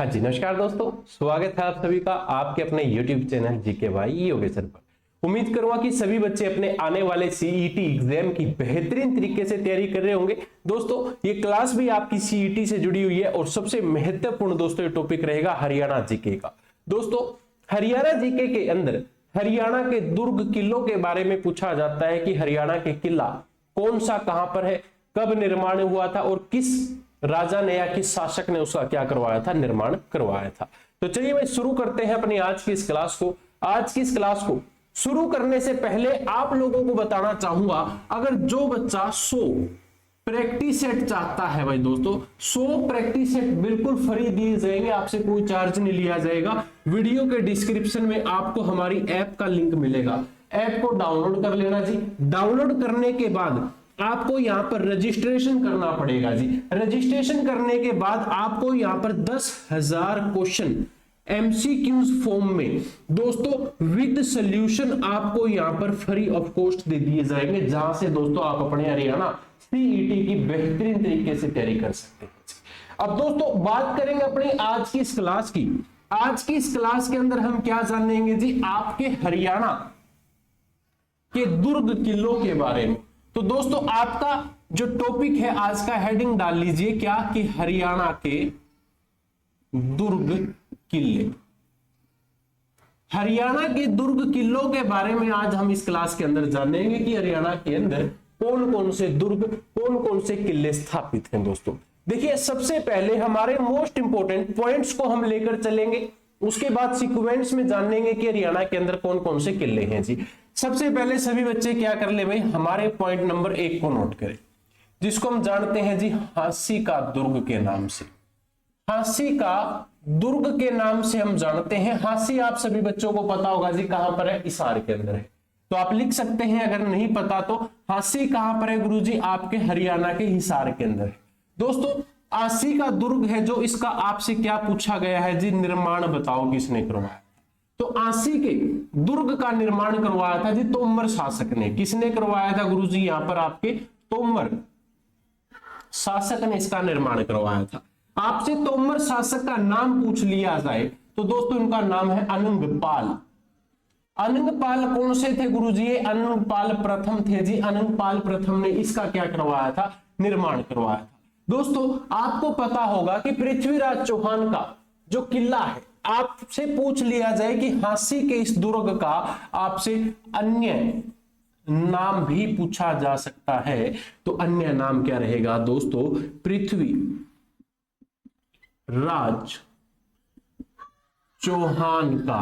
हाँ जी, नमस्कार दोस्तों, स्वागत है आप सभी का आपके अपने YouTube चैनल जीके भाई योगेश्वर पर। उम्मीद करूंगा कि सभी बच्चे अपने आने वाले सीईटी एग्जाम की बेहतरीन तरीके से तैयारी कर रहे होंगे। दोस्तों ये क्लास भी आपकी सीईटी से जुड़ी हुई है और सबसे महत्वपूर्ण दोस्तों ये टॉपिक रहेगा हरियाणा जीके का। दोस्तों हरियाणा जीके के अंदर हरियाणा के दुर्ग किलों के बारे में पूछा जाता है कि हरियाणा के किला कौन सा कहां पर है, कब निर्माण हुआ था और किस राजा ने या किस शासक ने उसका क्या करवाया था, निर्माण करवाया था। तो चलिए भाई शुरू करते हैं अपनी आज की इस क्लास को। आज की इस क्लास को शुरू करने से पहले आप लोगों को बताना चाहूंगा, अगर जो बच्चा 100 प्रैक्टिस सेट चाहता है भाई दोस्तों, 100 प्रैक्टिस सेट बिल्कुल फ्री दिए जाएंगे, आपसे कोई चार्ज नहीं लिया जाएगा। वीडियो के डिस्क्रिप्शन में आपको हमारी ऐप का लिंक मिलेगा, ऐप को डाउनलोड कर लेना जी। डाउनलोड करने के बाद आपको यहां पर रजिस्ट्रेशन करना पड़ेगा जी। रजिस्ट्रेशन करने के बाद आपको यहां पर 10,000 क्वेश्चन एमसीक्यूज फॉर्म में दोस्तों विद सॉल्यूशन आपको यहां पर फ्री ऑफ कॉस्ट दे दिए जाएंगे, जहां से दोस्तों आप अपने हरियाणा सीईटी की बेहतरीन तरीके से तैयारी कर सकते हैं। अब दोस्तों बात करेंगे अपनी आज की इस क्लास की। आज की इस क्लास के अंदर हम क्या जानेंगे जी, आपके हरियाणा के दुर्ग किलों के बारे में। तो दोस्तों आपका जो टॉपिक है आज का, हेडिंग डाल लीजिए क्या कि हरियाणा के दुर्ग किले। हरियाणा के दुर्ग किलों के बारे में आज हम इस क्लास के अंदर जानेंगे कि हरियाणा के अंदर कौन कौन से दुर्ग, कौन कौन से किले स्थापित हैं। दोस्तों देखिए सबसे पहले हमारे मोस्ट इंपोर्टेंट पॉइंट्स को हम लेकर चलेंगे, उसके बाद सीक्वेंस में जानेंगे कि हरियाणा के अंदर कौन कौन से किले हैं जी। सबसे पहले सभी बच्चे क्या कर ले भाई, हमारे पॉइंट नंबर 1 को नोट करें, जिसको हम जानते हैं जी हांसी का दुर्ग के नाम से। हांसी का दुर्ग के नाम से हम जानते हैं। हांसी आप सभी बच्चों को पता होगा जी कहां पर है, हिसार के अंदर है। तो आप लिख सकते हैं, अगर नहीं पता तो हांसी कहां पर है गुरुजी, आपके हरियाणा के हिसार के अंदर है। दोस्तों हांसी का दुर्ग है जो, इसका आपसे क्या पूछा गया है जी, निर्माण बताओ किसने करवाया। तो आंसी के दुर्ग का निर्माण करवाया था जी तोमर शासक ने। किसने करवाया था गुरुजी, यहां पर आपके तोमर शासक ने इसका निर्माण करवाया था। आपसे तोमर शासक का नाम पूछ लिया जाए तो दोस्तों इनका नाम है अनंगपाल। अनंगपाल कौन से थे गुरुजी, अनंगपाल प्रथम थे जी। अनंगपाल प्रथम ने इसका क्या करवाया था, निर्माण करवाया था। दोस्तों आपको पता होगा कि पृथ्वीराज चौहान का जो किला है, आपसे पूछ लिया जाए कि हांसी के इस दुर्ग का आपसे अन्य नाम भी पूछा जा सकता है, तो अन्य नाम क्या रहेगा दोस्तों, पृथ्वी राज चौहान का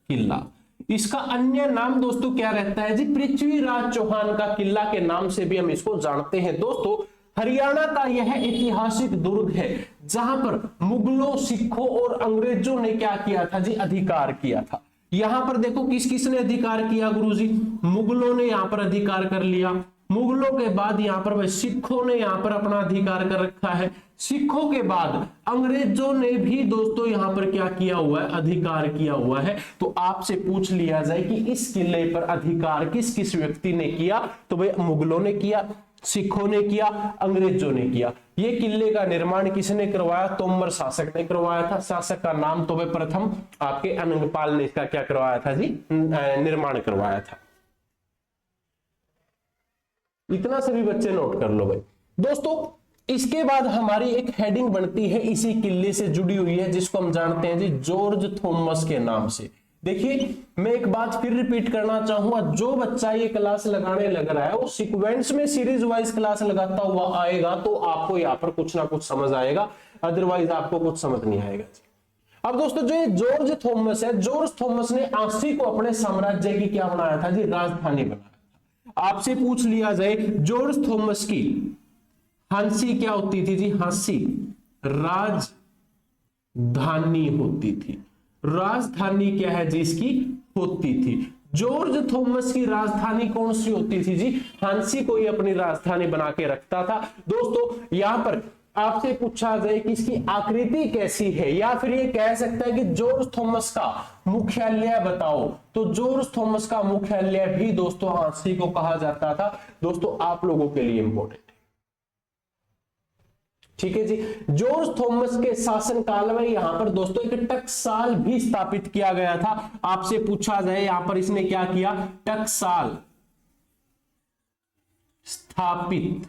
किला। इसका अन्य नाम दोस्तों क्या रहता है जी, पृथ्वीराज चौहान का किला के नाम से भी हम इसको जानते हैं। दोस्तों हरियाणा का यह ऐतिहासिक दुर्ग है जहां पर मुगलों, सिखों और अंग्रेजों ने क्या किया था जी, अधिकार किया था। यहां पर देखो किस किसने अधिकार किया गुरुजी, मुगलों ने यहां पर अधिकार कर लिया। मुगलों के बाद यहां पर सिखों ने यहां पर अपना अधिकार कर रखा है। सिखों के बाद अंग्रेजों ने भी दोस्तों यहां पर क्या किया हुआ है, अधिकार किया हुआ है। तो आपसे पूछ लिया जाए कि इस किले पर अधिकार किस किस व्यक्ति ने किया, तो भाई मुगलों ने किया, सिखों ने किया, अंग्रेजों ने किया। ये किले का निर्माण किसने करवाया, तोमर शासक ने करवाया था। शासक का नाम तो भाई प्रथम आपके अनंगपाल ने इसका क्या करवाया था जी, निर्माण करवाया था। इतना सभी बच्चे नोट कर लो भाई। दोस्तों इसके बाद हमारी एक हेडिंग बनती है इसी किले से जुड़ी हुई है, जिसको हम जानते हैं जी जॉर्ज थॉमस के नाम से। देखिए मैं एक बात फिर रिपीट करना चाहूंगा, जो बच्चा ये क्लास लगाने लग रहा है वो सीक्वेंस में सीरीज वाइज क्लास लगाता हुआ आएगा तो आपको यहाँ पर कुछ ना कुछ समझ आएगा, अदरवाइज आपको कुछ समझ नहीं आएगा। अब दोस्तों जो ये जॉर्ज थॉमस है, जॉर्ज थॉमस ने आंसी को अपने साम्राज्य की क्या बनाया था जी, राजधानी बनाया था। आपसे पूछ लिया जाए जॉर्ज थॉमस की हांसी क्या होती थी जी, हांसी राजधानी होती थी। राजधानी क्या है जी, इसकी होती थी। जॉर्ज थॉमस की राजधानी कौन सी होती थी जी, हांसी को ही अपनी राजधानी बना के रखता था। दोस्तों यहां पर आपसे पूछा जाए कि इसकी आकृति कैसी है, या फिर ये कह सकता है कि जॉर्ज थॉमस का मुख्यालय बताओ, तो जॉर्ज थॉमस का मुख्यालय भी दोस्तों हांसी को कहा जाता था। दोस्तों आप लोगों के लिए इंपॉर्टेंट है, ठीक है जी। जॉर्ज थॉमस के शासनकाल में यहां पर दोस्तों एक टकसाल भी स्थापित किया गया था। आपसे पूछा जाए यहां पर इसने क्या किया, टकसाल स्थापित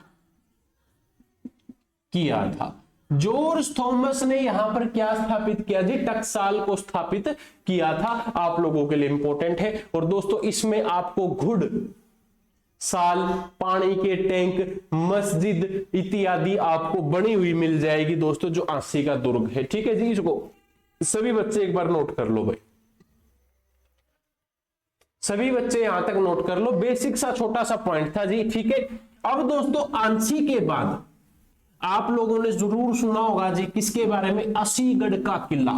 किया था। जॉर्ज थॉमस ने यहां पर क्या स्थापित किया जी, टकसाल को स्थापित किया था। आप लोगों के लिए इंपॉर्टेंट है। और दोस्तों इसमें आपको घुड़ साल, पानी के टैंक, मस्जिद इत्यादि आपको बनी हुई मिल जाएगी दोस्तों, जो आंसी का दुर्ग है। ठीक है जी, इसको सभी बच्चे एक बार नोट कर लो भाई, सभी बच्चे यहां तक नोट कर लो। बेसिक सा छोटा सा पॉइंट था जी। ठीक है, अब दोस्तों आंसी के बाद आप लोगों ने जरूर सुना होगा जी किसके बारे में, असीगढ़ का किला।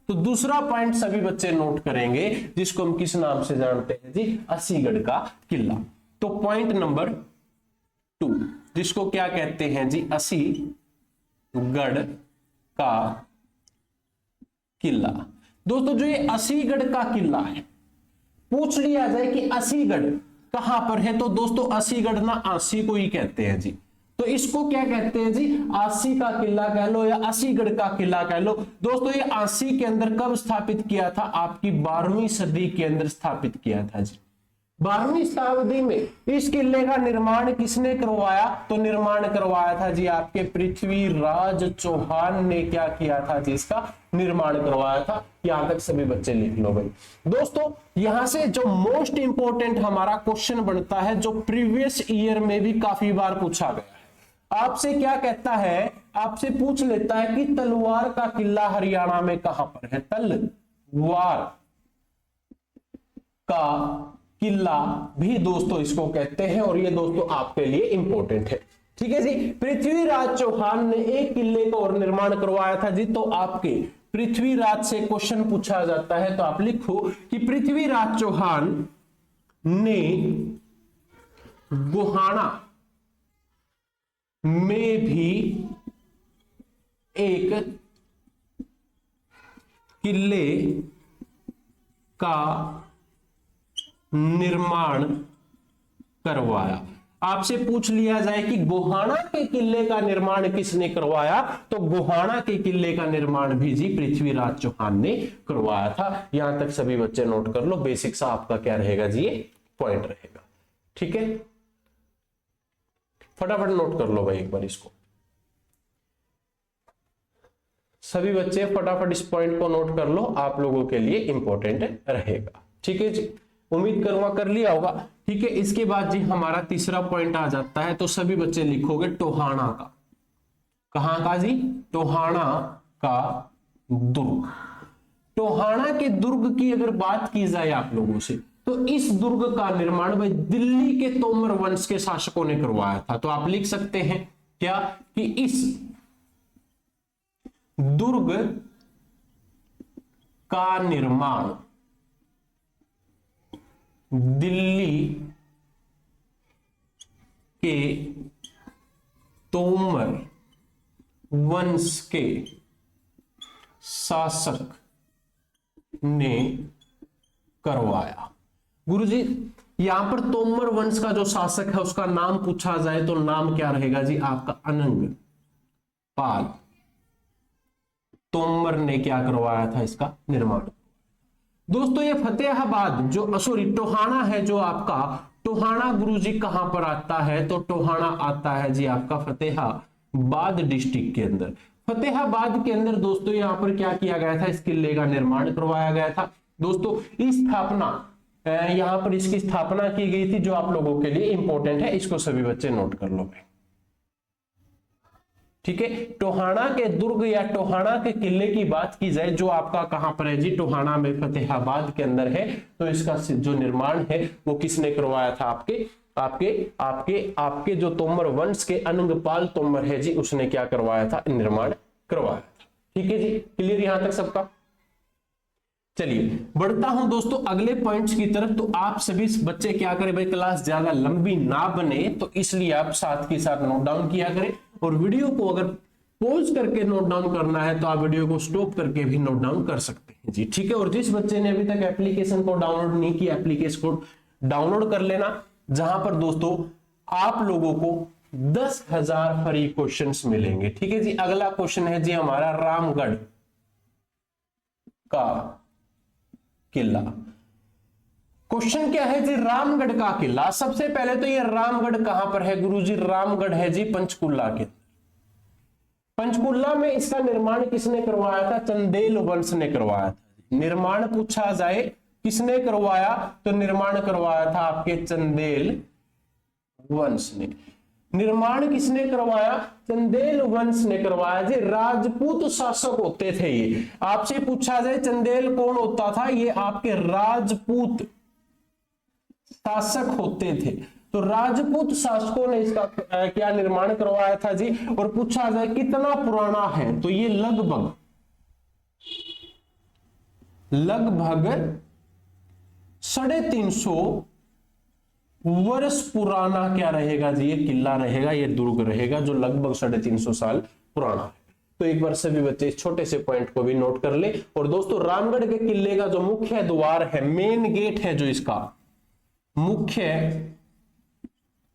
तो दूसरा पॉइंट सभी बच्चे नोट करेंगे, जिसको हम किस नाम से जानते हैं जी, असीगढ़ का किला। तो पॉइंट नंबर 2 जिसको क्या कहते हैं जी, असीगढ़ का किला। दोस्तों जो ये असीगढ़ का किला है, पूछ लिया जाए कि असीगढ़ कहां पर है, तो दोस्तों असीगढ़ ना आंसी को ही कहते हैं जी। तो इसको क्या कहते हैं जी, आंसी का किला कह लो या असीगढ़ का किला कह लो। दोस्तों ये आंसी के अंदर कब स्थापित किया था, आपकी 12वीं सदी के अंदर स्थापित किया था जी। 12वीं शताब्दी में इस किले का निर्माण किसने करवाया, तो निर्माण करवाया था जी आपके पृथ्वीराज चौहान ने क्या किया था जी, इसका निर्माण करवाया था। यहां तक सभी बच्चे लिख लो भाई। दोस्तों यहां से जो मोस्ट इंपोर्टेंट हमारा क्वेश्चन बनता है, जो प्रीवियस ईयर में भी काफी बार पूछा गया है, आपसे क्या कहता है, आपसे पूछ लेता है कि तलवार का किला हरियाणा में कहां पर है, तलवार का किला भी दोस्तों इसको कहते हैं। और ये दोस्तों आपके लिए इंपॉर्टेंट है। ठीक है जी, पृथ्वीराज चौहान ने एक किले का और निर्माण करवाया था जी। तो आपके पृथ्वीराज से क्वेश्चन पूछा जाता है तो आप लिखो कि पृथ्वीराज चौहान ने गोहाना में भी एक किले का निर्माण करवाया। आपसे पूछ लिया जाए कि गोहाना के किले का निर्माण किसने करवाया, तो गोहाना के किले का निर्माण भी जी पृथ्वीराज चौहान ने करवाया था। यहां तक सभी बच्चे नोट कर लो। बेसिक सा आपका क्या रहेगा जी, ये पॉइंट रहेगा। ठीक है, फटाफट नोट कर लो भाई एक बार इसको, सभी बच्चे फटाफट इस पॉइंट को नोट कर लो, आप लोगों के लिए इंपॉर्टेंट रहेगा। ठीक है जी, उम्मीद करूंगा कर लिया होगा। ठीक है, इसके बाद जी हमारा तीसरा पॉइंट आ जाता है, तो सभी बच्चे लिखोगे टोहाना का। कहां का जी, टोहाना का दुर्ग। टोहाना के दुर्ग की अगर बात की जाए आप लोगों से, तो इस दुर्ग का निर्माण भाई दिल्ली के तोमर वंश के शासकों ने करवाया था। तो आप लिख सकते हैं क्या कि इस दुर्ग का निर्माण दिल्ली के तोमर वंश के शासक ने करवाया। गुरुजी यहां पर तोमर वंश का जो शासक है उसका नाम पूछा जाए तो नाम क्या रहेगा जी आपका, अनंग पाल तोमर ने क्या करवाया था इसका निर्माण। दोस्तों ये फतेहाबाद जो सॉरी टोहाना है जो आपका, टोहाना गुरुजी कहां पर आता है, तो टोहाना आता है जी आपका फतेहाबाद डिस्ट्रिक्ट के अंदर। फतेहाबाद के अंदर दोस्तों यहां पर क्या किया गया था, इस किले का निर्माण करवाया गया था। दोस्तों इस स्थापना यहां पर इसकी स्थापना की गई थी, जो आप लोगों के लिए इंपॉर्टेंट है, इसको सभी बच्चे नोट कर लो भाई। ठीक है, टोहाना के दुर्ग या टोहाना के किले की बात की जाए, जो आपका कहां पर है जी, टोहाना में फतेहाबाद के अंदर है। तो इसका जो निर्माण है वो किसने करवाया था, आपके आपके आपके आपके जो तोमर वंश के अनंगपाल तोमर है जी, उसने क्या करवाया था, निर्माण करवाया था। ठीक है जी, क्लियर यहां तक सबका। चलिए बढ़ता हूं दोस्तों अगले पॉइंट्स की तरफ। तो आप सभी बच्चे क्या करें भाई, क्लास ज्यादा लंबी ना बने तो इसलिए आप साथ के साथ नोट डाउन किया करें, और वीडियो को अगर पॉज करके नोट डाउन करना है तो आप वीडियो को स्टॉप करके भी नोट डाउन कर सकते हैं जी। ठीक है, और जिस बच्चे ने अभी तक एप्लीकेशन को डाउनलोड नहीं किया, एप्लीकेशन को डाउनलोड कर लेना, जहां पर दोस्तों आप लोगों को 10,000 फ्री क्वेश्चंस मिलेंगे। ठीक है जी। अगला क्वेश्चन है जी हमारा रामगढ़ का किला। क्वेश्चन क्या है जी, रामगढ़ का किला। सबसे पहले तो ये रामगढ़ कहां पर है गुरुजी? रामगढ़ है जी पंचकुला के। पंचकुला में इसका निर्माण किसने करवाया था? चंदेल वंश ने करवाया था। निर्माण पूछा जाए किसने करवाया, तो निर्माण करवाया था आपके चंदेल वंश ने। निर्माण किसने करवाया? चंदेल वंश ने करवाया जी। राजपूत शासक होते थे ये। आपसे पूछा जाए चंदेल कौन होता था? ये आपके राजपूत शासक होते थे। तो राजपूत शासकों ने इसका क्या निर्माण करवाया था जी। और पूछा जाए कितना पुराना है, तो ये लगभग 350 वर्ष पुराना क्या रहेगा जी? ये किला रहेगा, ये दुर्ग रहेगा जो लगभग 350 साल पुराना है। तो एक बार सभी बच्चे इस छोटे से पॉइंट को भी नोट कर ले। और दोस्तों रामगढ़ के किले का जो मुख्य द्वार है, मेन गेट है जो इसका मुख्य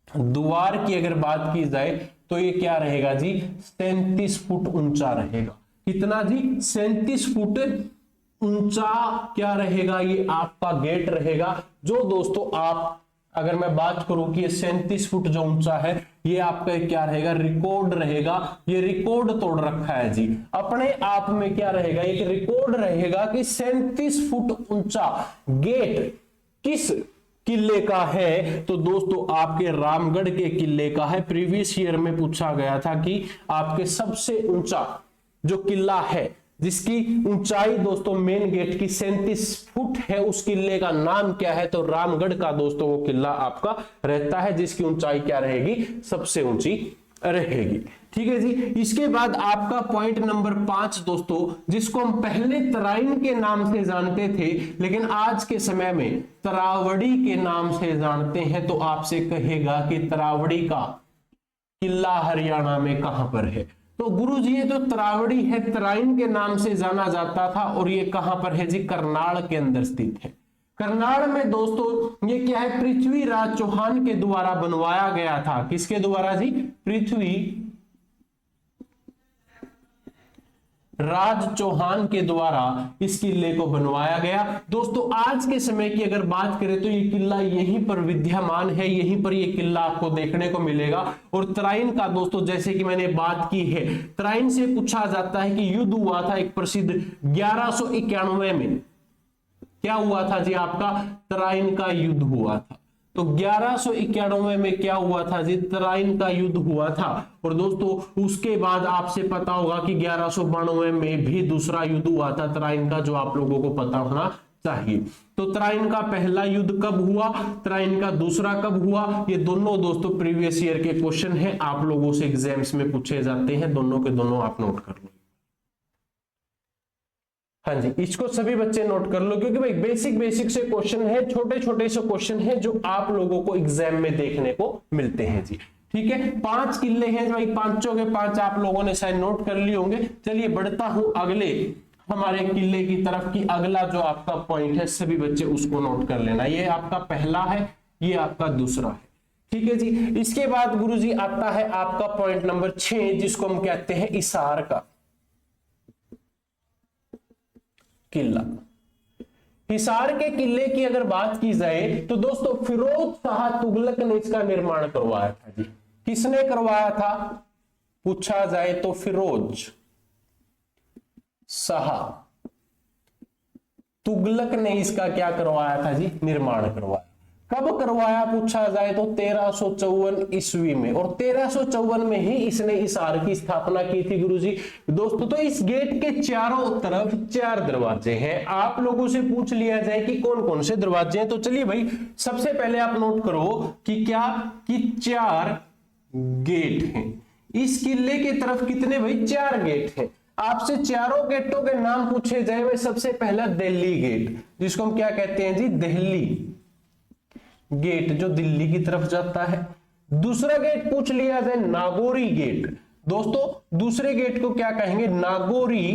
द्वार की अगर बात की जाए तो ये क्या रहेगा जी? 37 फुट ऊंचा रहेगा। कितना जी? 37 फुट ऊंचा क्या रहेगा? ये आपका गेट रहेगा। जो दोस्तों आप अगर मैं बात करूं कि ये 37 फुट जो ऊंचा है, ये आपका क्या रहेगा? रिकॉर्ड रहेगा। ये रिकॉर्ड तोड़ रखा है जी। अपने आप में क्या रहेगा? एक रिकॉर्ड रहेगा कि 37 फुट ऊंचा गेट किस किले का है? तो दोस्तों आपके रामगढ़ के किले का है। प्रीवियस ईयर में पूछा गया था कि आपके सबसे ऊंचा जो किला है जिसकी ऊंचाई दोस्तों मेन गेट की 37 फुट है, उस किले का नाम क्या है? तो रामगढ़ का दोस्तों वो किला आपका रहता है जिसकी ऊंचाई क्या रहेगी? सबसे ऊंची रहेगी। ठीक है जी। इसके बाद आपका पॉइंट नंबर 5 दोस्तों, जिसको हम पहले तराइन के नाम से जानते थे लेकिन आज के समय में तरावड़ी के नाम से जानते हैं। तो आपसे कहेगा कि तरावड़ी का किला हरियाणा में कहां पर है? तो गुरुजी ये तो तरावड़ी है, तराइन के नाम से जाना जाता था और ये कहां पर है जी? करनाल के अंदर स्थित है। करनाल में दोस्तों ये क्या है? पृथ्वीराज चौहान के द्वारा बनवाया गया था। किसके द्वारा जी? पृथ्वी राज चौहान के द्वारा इस किले को बनवाया गया। दोस्तों आज के समय की अगर बात करें तो ये किला यहीं पर विद्यमान है, यहीं पर ये किला आपको देखने को मिलेगा। और तराइन का दोस्तों जैसे कि मैंने बात की है, तराइन से पूछा जाता है कि युद्ध हुआ था एक प्रसिद्ध 1191 में। क्या हुआ था जी? आपका तराइन का युद्ध हुआ था। तो 1191 में क्या हुआ था जी? तराइन का युद्ध हुआ था। और दोस्तों उसके बाद आपसे पता होगा कि 1192 में भी दूसरा युद्ध हुआ था तराइन का, जो आप लोगों को पता होना चाहिए। तो तराइन का पहला युद्ध कब हुआ, तराइन का दूसरा कब हुआ, ये दोनों दोस्तों प्रीवियस ईयर के क्वेश्चन है, आप लोगों से एग्जाम्स में पूछे जाते हैं। दोनों के दोनों आप नोट कर लो। हाँ जी, इसको सभी बच्चे नोट कर लो क्योंकि भाई बेसिक से क्वेश्चन है, छोटे से क्वेश्चन है जो आप लोगों को एग्जाम में देखने को मिलते हैं जी। ठीक है, 5 किले हैं भाई, पांचों के 5 आप लोगों ने शायद नोट कर लिए होंगे। चलिए बढ़ता हूं अगले हमारे किले की तरफ की। अगला जो आपका पॉइंट है सभी बच्चे उसको नोट कर लेना। ये आपका पहला है, ये आपका दूसरा है। ठीक है जी। इसके बाद गुरुजी आता है आपका पॉइंट नंबर 6 जिसको हम कहते हैं हिसार का किला। हिसार के किले की अगर बात की जाए तो दोस्तों फिरोज शाह तुगलक ने इसका निर्माण करवाया था जी। किसने करवाया था पूछा जाए तो फिरोज शाह तुगलक ने इसका क्या करवाया था जी? निर्माण करवाया। कब करवाया पूछा जाए तो 1354 ईस्वी में। और 1354 में ही इसने हिसार की स्थापना की थी गुरुजी। दोस्तों तो इस गेट के चारों तरफ 4 दरवाजे हैं। आप लोगों से पूछ लिया जाए कि कौन कौन से दरवाजे हैं, तो चलिए भाई सबसे पहले आप नोट करो कि क्या कि 4 गेट हैं इस किले की तरफ। कितने भाई? 4 गेट हैं। आपसे चारों गेटों के नाम पूछे जाए भाई, सबसे पहला दिल्ली गेट जिसको हम क्या कहते हैं जी? दिल्ली गेट जो दिल्ली की तरफ जाता है। दूसरा गेट पूछ लिया जाए नागौरी गेट। दोस्तों दूसरे गेट को क्या कहेंगे? नागौरी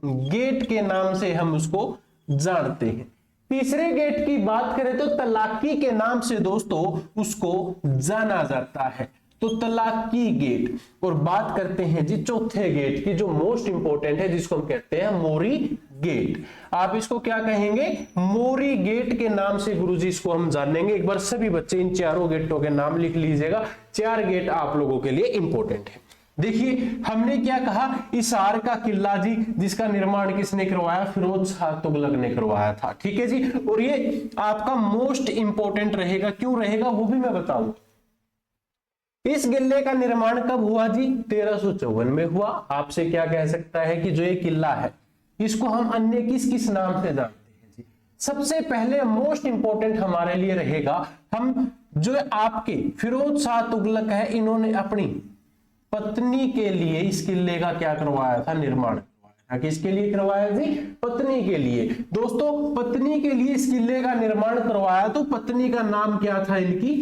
गेट के नाम से हम उसको जानते हैं। तीसरे गेट की बात करें तो तलाकी के नाम से दोस्तों उसको जाना जाता है। तुतलाकी गेट। और बात करते हैं जी चौथे गेट की, जो मोस्ट इंपोर्टेंट है, जिसको हम कहते हैं मोरी गेट। आप इसको क्या कहेंगे? मोरी गेट के नाम से गुरुजी इसको हम जानेंगे। एक बार सभी बच्चे इन चारों गेटों के नाम लिख लीजिएगा। 4 गेट आप लोगों के लिए इंपॉर्टेंट है। देखिए हमने क्या कहा, हिसार का किला जी, जिसका निर्माण किसने करवाया? फिरोज शाह तुगलक ने करवाया था। ठीक है जी। और ये आपका मोस्ट इंपोर्टेंट रहेगा। क्यों रहेगा वो भी मैं बताऊं। इस किले का निर्माण कब हुआ जी? 1354 में हुआ। आपसे क्या कह सकता है कि जो ये किला है इसको हम अन्य किस किस नाम से जानते हैं जी? सबसे पहले मोस्ट इंपोर्टेंट हमारे लिए रहेगा, हम जो आपके फिरोज शाह तुगलक है, इन्होंने अपनी पत्नी के लिए इस किले का क्या करवाया था? निर्माण करवाया था। किसके लिए करवाया जी? पत्नी के लिए। दोस्तों पत्नी के लिए इस किले का निर्माण करवाया, तो पत्नी का नाम क्या था इनकी?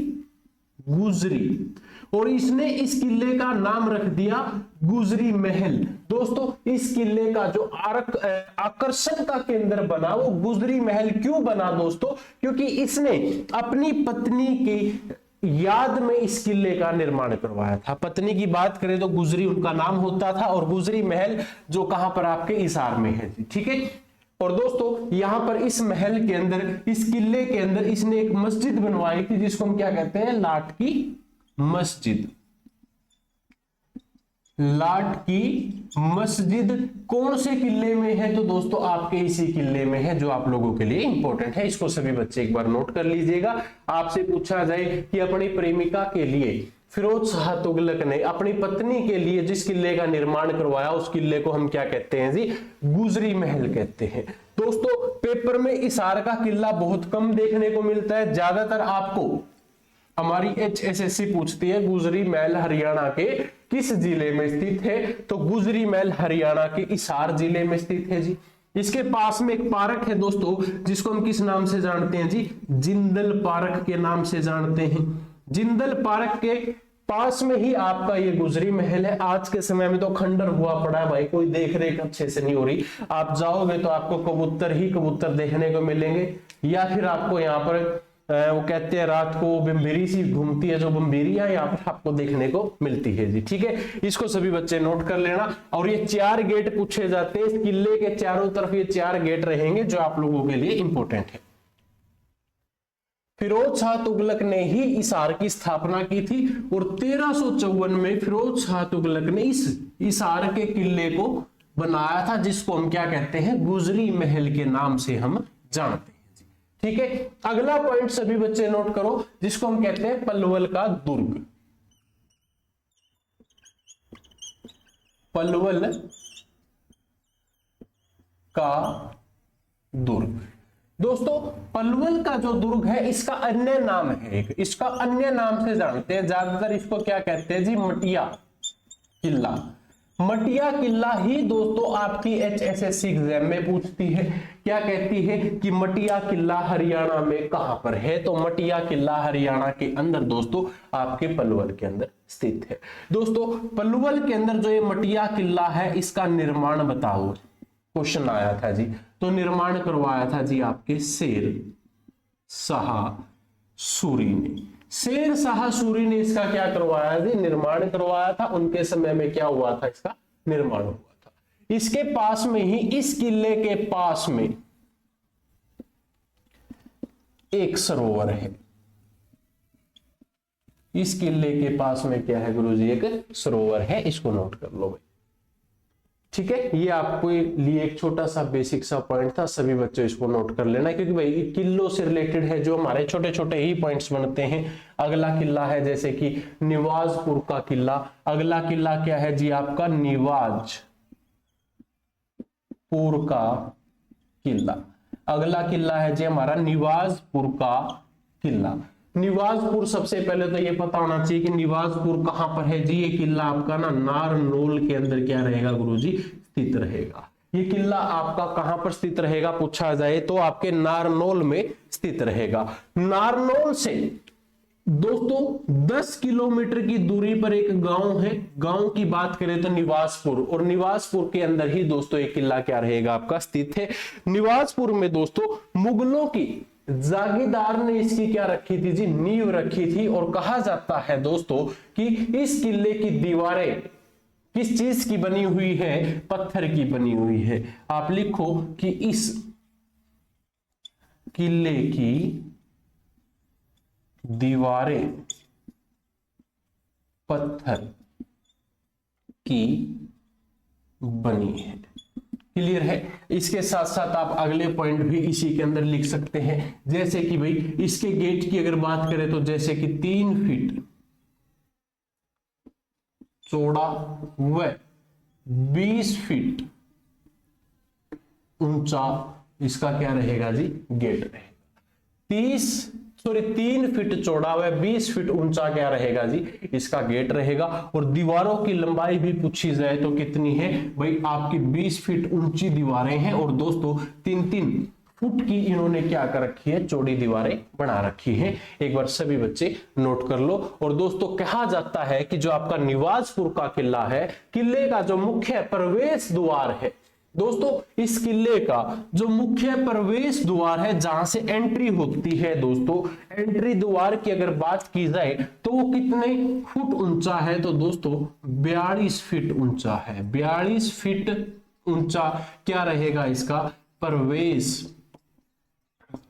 गुजरी। और इसने इस किले का नाम रख दिया गुजरी महल। दोस्तों इस किले का जो आकर्षण का केंद्र बना वो गुजरी महल क्यों बना दोस्तों? क्योंकि इसने अपनी पत्नी की याद में इस किले का निर्माण करवाया था। पत्नी की बात करें तो गुजरी उनका नाम होता था, और गुजरी महल जो कहां पर? आपके हिसार में है। ठीक है। और दोस्तों यहां पर इस महल के अंदर, इस किले के अंदर इसने एक मस्जिद बनवाई थी, जिसको हम क्या कहते हैं? लाट की मस्जिद। लाट की मस्जिद कौन से किले में है? तो दोस्तों आपके इसी किले में है, जो आप लोगों के लिए इंपॉर्टेंट है। इसको सभी बच्चे एक बार नोट कर लीजिएगा। आपसे पूछा जाए कि अपनी प्रेमिका के लिए फिरोज शाह तुगलक ने अपनी पत्नी के लिए जिस किले का निर्माण करवाया, उस किले को हम क्या कहते हैं जी? गुजरी महल कहते हैं। दोस्तों पेपर में हिसार का किला बहुत कम देखने को मिलता है। ज्यादातर आपको हमारी HSSC पूछती है गुजरी महल हरियाणा के किस जिले में स्थित है? तो गुजरी महल हरियाणा के हिसार जिले में स्थित है जी। इसके पास में एक पार्क है दोस्तों, जिसको हम किस नाम से जानते हैं जी? जिंदल पार्क के नाम से जानते हैं। जिंदल पार्क के पास में ही आपका ये गुजरी महल है। आज के समय में तो खंडर हुआ पड़ा है भाई, कोई देख रेख अच्छे से नहीं हो रही। आप जाओगे तो आपको कबूतर ही कबूतर देखने को मिलेंगे, या फिर आपको यहाँ पर वो कहते हैं रात को बम्बेरी सी घूमती है, जो बम्बेरियां यहाँ पर आपको देखने को मिलती है जी। ठीक है, इसको सभी बच्चे नोट कर लेना। और ये 4 गेट पूछे जाते हैं। इस किले के चारों तरफ ये 4 गेट रहेंगे, जो आप लोगों के लिए इंपॉर्टेंट है। फिरोज शाह तुगलक ने ही हिसार की स्थापना की थी, और 1354 में फिरोज शाह तुगलक ने इस हिसार के किले को बनाया था, जिसको हम क्या कहते हैं? गुजरी महल के नाम से हम जानते हैं। ठीक है। अगला पॉइंट सभी बच्चे नोट करो, जिसको हम कहते हैं पलवल का दुर्ग। पलवल का दुर्ग। दोस्तों पलवल का जो दुर्ग है, इसका अन्य नाम है एक, इसका अन्य नाम से जानते हैं। ज्यादातर इसको क्या कहते हैं जी? मटिया किला। मटिया किला ही दोस्तों आपकी HSSC एग्जाम में पूछती है। क्या कहती है कि मटिया किला हरियाणा में कहां पर है? तो मटिया किला हरियाणा के अंदर दोस्तों आपके पलवल के अंदर स्थित है। दोस्तों पलवल के अंदर जो ये मटिया किला है, इसका निर्माण बताओ, क्वेश्चन आया था जी। तो निर्माण करवाया था जी आपके शेर शाह सूरी ने। शेर शाह सूरी ने इसका क्या करवाया जी? निर्माण करवाया था। उनके समय में क्या हुआ था? इसका निर्माण हुआ था। इसके पास में ही, इस किले के पास में एक सरोवर है। इस किले के पास में क्या है गुरुजी? एक सरोवर है। इसको नोट कर लो भाई। ठीक है, ये आपको लिए एक छोटा सा बेसिक सा पॉइंट था। सभी बच्चों इसको नोट कर लेना, क्योंकि भाई किलों से रिलेटेड है, जो हमारे छोटे छोटे ही पॉइंट्स बनते हैं। अगला किला है जैसे कि निवाजपुर का किला। अगला किला क्या है जी? आपका निवाजपुर का किला। अगला किला है जी हमारा निवाजपुर का किला। निवाजपुर सबसे पहले तो ये पता होना चाहिए कि निवाजपुर कहां पर है जी? ये किला आपका ना नारनौल के अंदर क्या रहेगा गुरुजी? स्थित रहेगा। ये किला आपका कहां पर स्थित रहेगा पूछा जाए तो आपके नारनौल में स्थित रहेगा। नारनौल से दोस्तों 10 किलोमीटर की दूरी पर एक गांव है। गांव की बात करें तो निवाजपुर, और निवाजपुर के अंदर ही दोस्तों एक किला क्या रहेगा? आपका स्थित है। निवाजपुर में दोस्तों मुगलों की जागीरदार ने इसकी क्या रखी थी जी, नींव रखी थी। और कहा जाता है दोस्तों कि इस किले की दीवारें किस चीज की बनी हुई है, पत्थर की बनी हुई है। आप लिखो कि इस किले की दीवारें पत्थर की बनी है। क्लियर है। इसके साथ साथ आप अगले पॉइंट भी इसी के अंदर लिख सकते हैं, जैसे कि भाई इसके गेट की अगर बात करें तो जैसे कि 3 फीट चौड़ा व 20 फीट ऊंचा इसका क्या रहेगा जी, गेट रहेगा। 3 फीट चौड़ा व 20 फीट ऊंचा क्या रहेगा जी, इसका गेट रहेगा। और दीवारों की लंबाई भी पूछी जाए तो कितनी है भाई, आपकी 20 फीट ऊंची दीवारें हैं और दोस्तों 3-3 फुट की इन्होंने क्या कर रखी है, चौड़ी दीवारें बना रखी हैं। एक बार सभी बच्चे नोट कर लो। और दोस्तों कहा जाता है कि जो आपका निवाजपुर का किला है, किले का जो मुख्य प्रवेश द्वार है दोस्तों, इस किले का जो मुख्य प्रवेश द्वार है, जहां से एंट्री होती है दोस्तों, एंट्री द्वार की अगर बात की जाए तो वो कितने फुट ऊंचा है, तो दोस्तों 42 फीट ऊंचा है। 42 फीट ऊंचा क्या रहेगा, इसका प्रवेश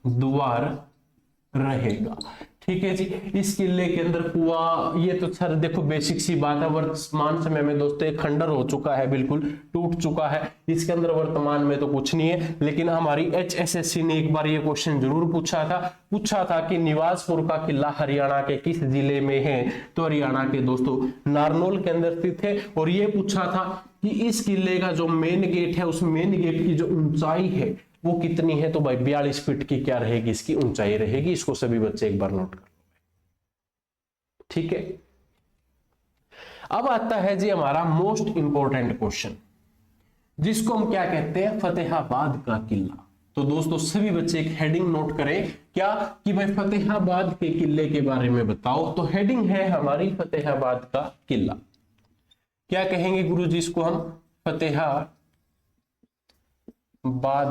द्वार रहेगा। ठीक है जी। इस किले के अंदर कुआं, ये तो सर देखो बेसिक सी बात है, वर्तमान समय में दोस्तों एक खंडर हो चुका है, बिल्कुल टूट चुका है। इसके अंदर वर्तमान में तो कुछ नहीं है, लेकिन हमारी HSSC ने एक बार ये क्वेश्चन जरूर पूछा था कि निवाजपुर का किला हरियाणा के किस जिले में है, तो हरियाणा के दोस्तों नारनौल के अंदर स्थित है। और ये पूछा था कि इस किले का जो मेन गेट है, उस मेन गेट की जो ऊंचाई है वो कितनी है, तो भाई 42 फीट की क्या रहेगी, इसकी ऊंचाई रहेगी। इसको सभी बच्चे एक बार नोट कर लो। ठीक है। अब आता है जी हमारा मोस्ट इंपॉर्टेंट क्वेश्चन, जिसको हम क्या कहते हैं, फतेहाबाद का किला। तो दोस्तों सभी बच्चे एक हेडिंग नोट करें, क्या कि भाई फतेहाबाद के किले के बारे में बताओ। तो हेडिंग है हमारी फतेहाबाद का किला। क्या कहेंगे गुरुजी इसको हम, फतेहाबाद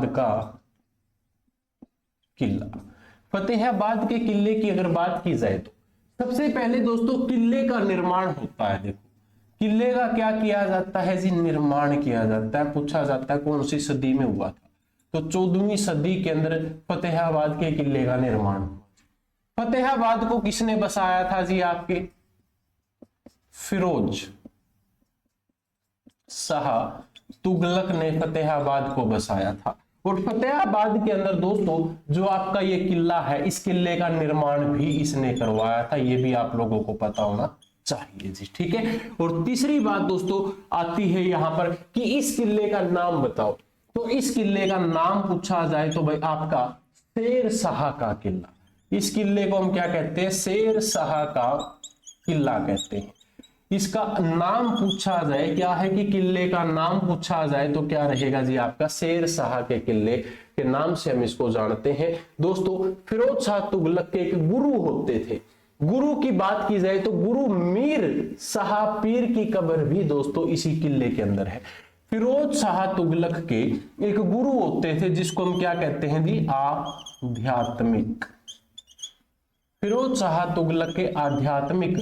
का किला। फतेहाबाद के किले की अगर बात की जाए तो सबसे पहले दोस्तों किले का निर्माण होता है। देखो किले का क्या किया जाता है जी, निर्माण किया जाता है। पूछा जाता है कौन सी सदी में हुआ था, तो 14वीं सदी के अंदर फतेहाबाद के किले का निर्माण हुआ। फतेहाबाद को किसने बसाया था जी, आपके फिरोज शाह तुगलक ने फतेहाबाद को बसाया था। और फतेहाबाद के अंदर दोस्तों जो आपका ये किला है, इस किले का निर्माण भी इसने करवाया था। ये भी आप लोगों को पता होना चाहिए जी। ठीक है। और तीसरी बात दोस्तों आती है यहां पर कि इस किले का नाम बताओ। तो इस किले का नाम पूछा जाए तो भाई आपका शेर शाह का किला। इस किले को हम क्या कहते हैं, शेर शाह का किला कहते हैं। इसका नाम पूछा जाए, क्या है कि किले का नाम पूछा जाए तो क्या रहेगा जी, आपका शेर शाह के किले के नाम से हम इसको जानते हैं। दोस्तों फिरोज शाह तुगलक के एक गुरु होते थे। गुरु की बात की जाए तो गुरु मीर शाह पीर की कब्र भी दोस्तों इसी किले के अंदर है। फिरोज शाह तुगलक के एक गुरु होते थे, जिसको हम क्या कहते हैं जी, आध्यात्मिक। फिरोज शाह तुगलक के आध्यात्मिक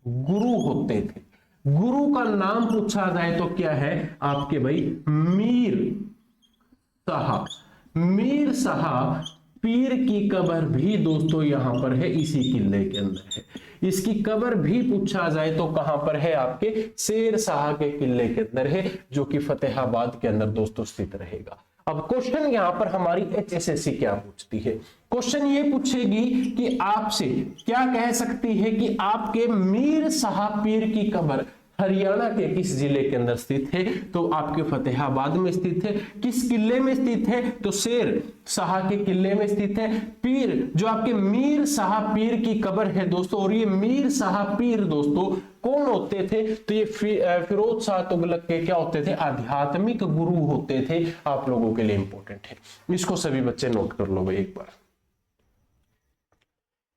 गुरु होते थे। गुरु का नाम पूछा जाए तो क्या है आपके भाई, मीर शाह। मीर शाह पीर की कब्र भी दोस्तों यहां पर है, इसी किले के अंदर है। इसकी कब्र भी पूछा जाए तो कहां पर है, आपके शेर शाह के किले के अंदर है, जो कि फतेहाबाद के अंदर दोस्तों स्थित रहेगा। अब क्वेश्चन यहां पर हमारी HSSC क्या पूछती है, क्वेश्चन ये पूछेगी कि आपसे क्या कह सकती है कि आपके मीर शाह पीर की कब्र हरियाणा के किस जिले के अंदर स्थित है, तो आपके फतेहाबाद में स्थित है। किस किले में स्थित है, तो शेर शाह के किले में स्थित है। पीर जो आपके मीर शाह पीर की कब्र है दोस्तों, और ये मीर शाह पीर दोस्तों कौन होते थे, तो ये फिरोज शाह तुगलक के क्या होते थे, आध्यात्मिक गुरु होते थे। आप लोगों के लिए इंपॉर्टेंट है, इसको सभी बच्चे नोट कर लो भाई एक बार।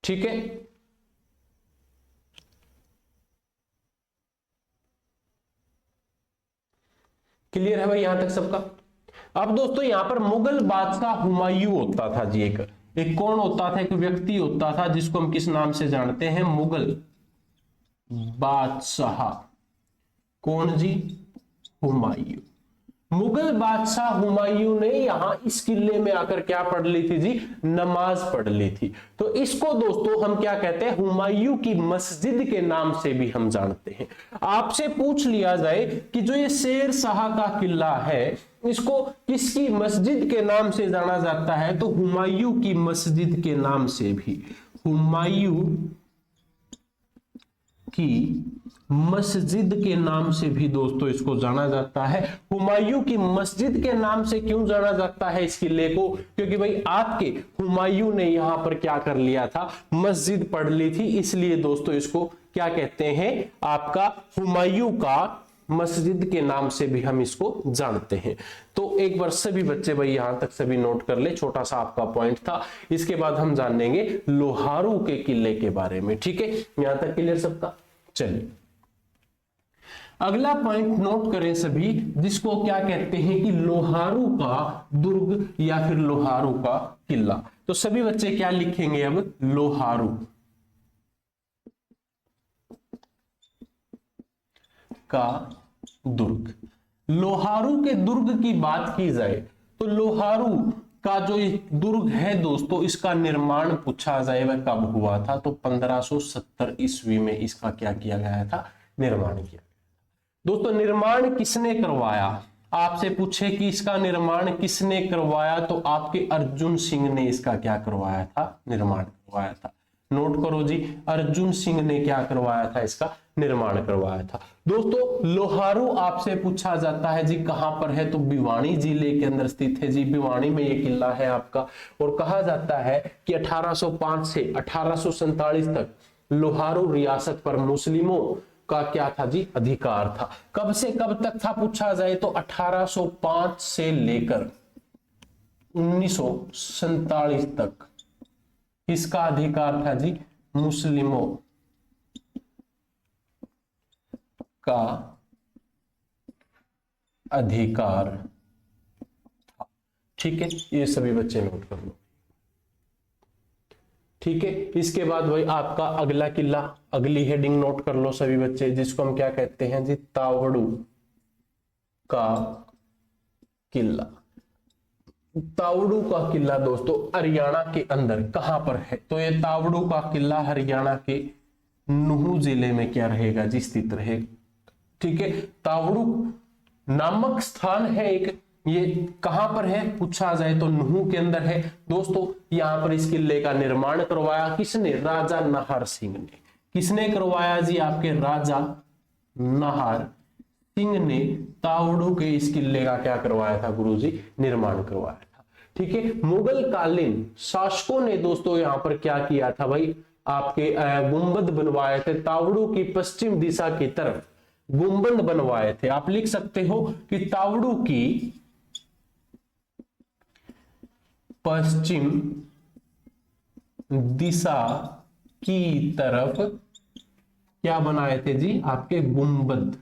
ठीक है। क्लियर है भाई यहां तक सबका। अब दोस्तों यहां पर मुगल बादशाह हुमायूं होता था जी, एक कौन होता था, एक व्यक्ति होता था जिसको हम किस नाम से जानते हैं, मुगल बादशाह। कौन जी, हुमायूं। मुगल बादशाह हुमायूं ने यहां इस किले में आकर क्या पढ़ ली थी जी, नमाज पढ़ ली थी। तो इसको दोस्तों हम क्या कहते हैं, हुमायूं की मस्जिद के नाम से भी हम जानते हैं। आपसे पूछ लिया जाए कि जो ये शेर शाह का किला है इसको किसकी मस्जिद के नाम से जाना जाता है, तो हुमायूं की मस्जिद के नाम से भी, हुमायूं की मस्जिद के नाम से भी दोस्तों इसको जाना जाता है। हुमायूं की मस्जिद के नाम से क्यों जाना जाता है इस किले को, क्योंकि भाई आपके हुमायूं ने यहां पर क्या कर लिया था, मस्जिद पढ़ ली थी, इसलिए दोस्तों इसको क्या कहते हैं, आपका हुमायूं का मस्जिद के नाम से भी हम इसको जानते हैं। तो एक बार सभी बच्चे भाई यहां तक सभी नोट कर ले, छोटा सा आपका पॉइंट था। इसके बाद हम जान लेंगे लोहारू के किले के बारे में, ठीक है, यहां तक क्लियर सबका। चलिए अगला पॉइंट नोट करें सभी, जिसको क्या कहते हैं कि लोहारू का दुर्ग या फिर लोहारू का किला। तो सभी बच्चे क्या लिखेंगे अब, लोहारू का दुर्ग। लोहारू के दुर्ग की बात की जाए तो लोहारू का जो दुर्ग है दोस्तों, इसका निर्माण पूछा जाए वह कब हुआ था, तो 1570 ईस्वी में इसका क्या किया गया था, निर्माण किया। दोस्तों निर्माण किसने करवाया, आपसे पूछे कि इसका निर्माण किसने करवाया, तो आपके अर्जुन सिंह ने इसका क्या करवाया था, निर्माण करवाया था। नोट करो जी, अर्जुन सिंह ने क्या करवाया था, इसका निर्माण करवाया था। दोस्तों लोहारू आपसे पूछा जाता है जी कहां पर है, तो भिवानी जिले के अंदर स्थित है जी, भिवानी में ये किला है आपका। और कहा जाता है कि 1805 से 1847 तक लोहारू रियासत पर मुस्लिमों का क्या था जी, अधिकार था। कब से कब तक था पूछा जाए तो 1805 से लेकर 1947 तक किसका अधिकार था जी, मुस्लिमों का अधिकार था। ठीक है, ये सभी बच्चे नोट कर लो। ठीक है, इसके बाद भाई आपका अगला किला, अगली हेडिंग नोट कर लो सभी बच्चे, जिसको हम क्या कहते हैं जी, तावड़ू का किला। तावड़ू का किला दोस्तों हरियाणा के अंदर कहां पर है, तो ये तावड़ू का किला हरियाणा के नूह जिले में क्या रहेगा जी, स्थित रहेगा। ठीक है, तावड़ू नामक स्थान है एक, ये कहां पर है पूछा जाए तो नूह के अंदर है। दोस्तों यहां पर इस किले का निर्माण करवाया किसने, राजा नाहर सिंह ने। किसने करवाया जी, आपके राजा नाहर सिंह ने तावड़ू के इस किले का क्या करवाया था गुरुजी, निर्माण करवाया था। ठीक है, मुगल कालीन शासकों ने दोस्तों यहां पर क्या किया था भाई, आपके गुंबद बनवाए थे तावड़ू की पश्चिम दिशा की तरफ, गुंबद बनवाए थे। आप लिख सकते हो कि तावड़ू की पश्चिम दिशा की तरफ क्या बनाए थे जी, आपके गुंबद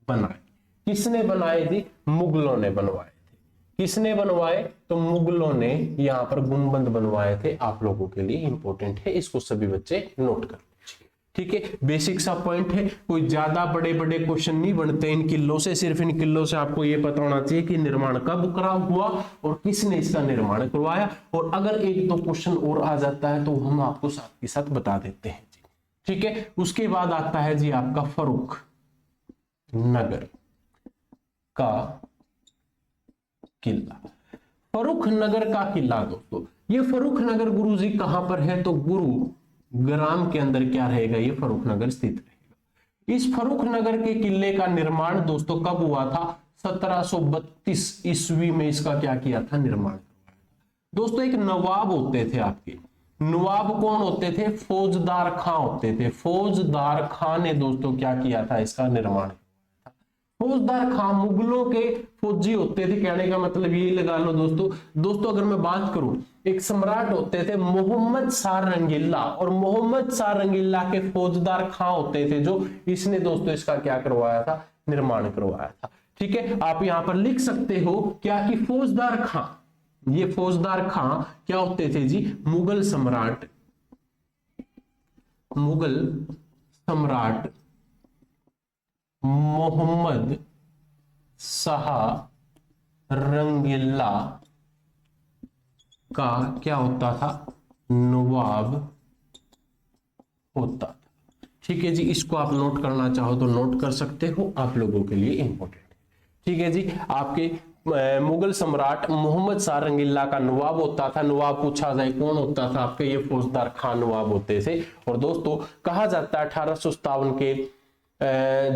बनाए। किसने बनाए जी, मुगलों ने बनवाए थे। किसने बनवाए, तो मुगलों ने यहां पर गुंबद बनवाए थे। आप लोगों के लिए इंपॉर्टेंट है, इसको सभी बच्चे नोट कर लीजिए। ठीक है, बेसिक सा पॉइंट है, कोई ज्यादा बड़े बड़े क्वेश्चन नहीं बनते इन किलों से। सिर्फ इन किलों से आपको यह पता होना चाहिए कि निर्माण कब करा हुआ और किसने इसका निर्माण करवाया। और अगर एक दो क्वेश्चन और आ जाता है तो हम आपको साथ के साथ बता देते हैं जी। ठीक है, उसके बाद आता है जी आपका फर्रुख नगर का किला। फर्रुख नगर का किला दोस्तों, ये फर्रुख नगर गुरुजी कहां पर है, तो गुरुग्राम के अंदर क्या रहेगा, ये फर्रुख नगर स्थित रहेगा। इस फर्रुख नगर के किले का निर्माण दोस्तों कब हुआ था, 1732 ईस्वी में इसका क्या किया था, निर्माण करवाया था। दोस्तों एक नवाब होते थे आपके, नवाब कौन होते थे, फौजदार खां होते थे। फौजदार खां ने दोस्तों क्या किया था, इसका निर्माण। फौजदार खां मुगलों के फौजी होते थे, कहने का मतलब ये लगा लो दोस्तों अगर मैं बात करूं, एक सम्राट होते थे मोहम्मद शाह रंगीला, और मोहम्मद शाह रंगीला के फौजदार खां होते थे जो, इसने दोस्तों इसका क्या करवाया था, निर्माण करवाया था। ठीक है, आप यहां पर लिख सकते हो क्या कि फौजदार खां ये फौजदार खां क्या होते थे जी, मुगल सम्राट मोहम्मद शाह रंगीला का क्या होता था, नवाब होता था। ठीक है जी, इसको आप नोट करना चाहो तो नोट कर सकते हो, आप लोगों के लिए इंपॉर्टेंट है। ठीक है जी, आपके मुगल सम्राट मोहम्मद शाह रंगीला का नवाब होता था। नवाब पूछा जाए कौन होता था आपके, ये फौजदार खान नवाब होते थे। और दोस्तों कहा जाता है 1857 के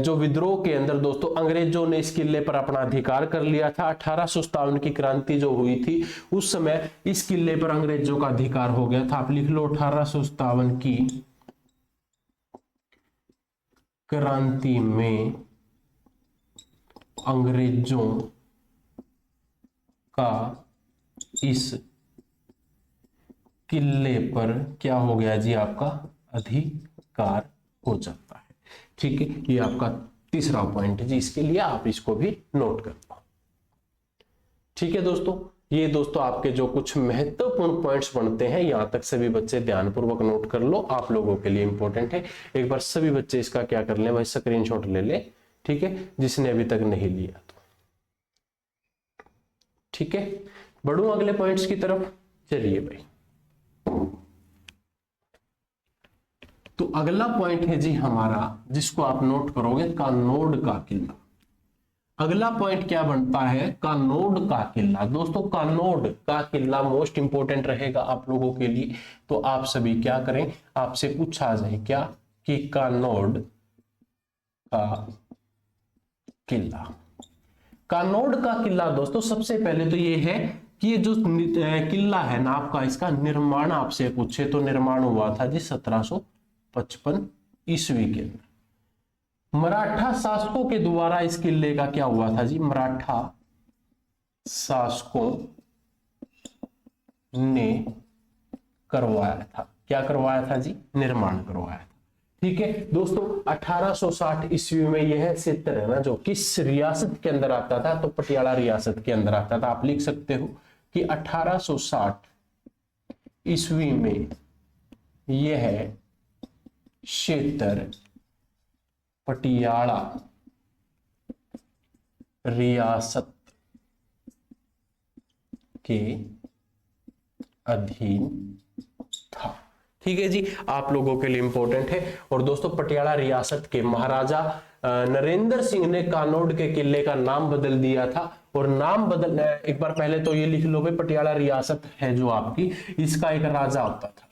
जो विद्रोह के अंदर दोस्तों अंग्रेजों ने इस किले पर अपना अधिकार कर लिया था। 1857 की क्रांति जो हुई थी उस समय इस किले पर अंग्रेजों का अधिकार हो गया था। आप लिख लो 1857 की क्रांति में अंग्रेजों का इस किले पर क्या हो गया जी, आपका अधिकार हो जाता है। ठीक है, ये आपका तीसरा पॉइंट है जी, इसके लिए आप इसको भी नोट कर लो। ठीक है दोस्तों, ये दोस्तों आपके जो कुछ महत्वपूर्ण पॉइंट्स बनते हैं, यहां तक सभी बच्चे ध्यानपूर्वक नोट कर लो, आप लोगों के लिए इंपॉर्टेंट है। एक बार सभी बच्चे इसका क्या कर ले भाई, स्क्रीनशॉट ले ले। ठीक है, जिसने अभी तक नहीं लिया तो। ठीक है, बढ़ूं अगले पॉइंट्स की तरफ, चलिए भाई। तो अगला पॉइंट है जी हमारा, जिसको आप नोट करोगे, कानोड का किला। अगला पॉइंट क्या बनता है, कानोड का किला। दोस्तों कानोड का किला मोस्ट इंपोर्टेंट रहेगा आप लोगों के लिए। तो आप सभी क्या करें, आपसे पूछा जाए क्या कि कानोड का किला। कानोड का किला दोस्तों सबसे पहले तो ये है कि ये जो किला है ना आपका, इसका निर्माण आपसे पूछे तो निर्माण हुआ था जी 1755 ईस्वी के अंदर। मराठा शासकों के द्वारा इस किले का क्या हुआ था जी, मराठा शासकों ने करवाया था। क्या करवाया था जी, निर्माण करवाया था। ठीक है दोस्तों, 1860 ईस्वी में यह क्षेत्र है ना जो किस रियासत के अंदर आता था, तो पटियाला रियासत के अंदर आता था। आप लिख सकते हो कि 1860 ईस्वी में यह क्षेत्र पटियाला रियासत के अधीन था। ठीक है जी, आप लोगों के लिए इंपॉर्टेंट है। और दोस्तों पटियाला रियासत के महाराजा नरेंद्र सिंह ने कानोड के किले का नाम बदल दिया था। और नाम बदल, एक बार पहले तो ये लिख लो भाई, पटियाला रियासत है जो आपकी, इसका एक राजा होता था।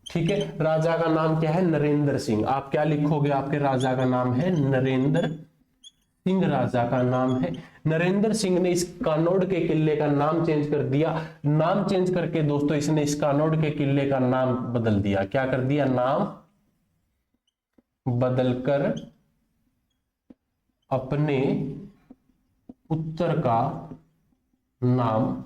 ठीक है, राजा का नाम क्या है, नरेंद्र सिंह। आप क्या लिखोगे, आपके राजा का नाम है नरेंद्र सिंह, राजा का नाम है नरेंद्र सिंह ने इस कानोड के किले का नाम चेंज कर दिया। नाम चेंज करके दोस्तों इसने इस कानोड के किले का नाम बदल दिया। क्या कर दिया, नाम बदलकर अपने पुत्र का नाम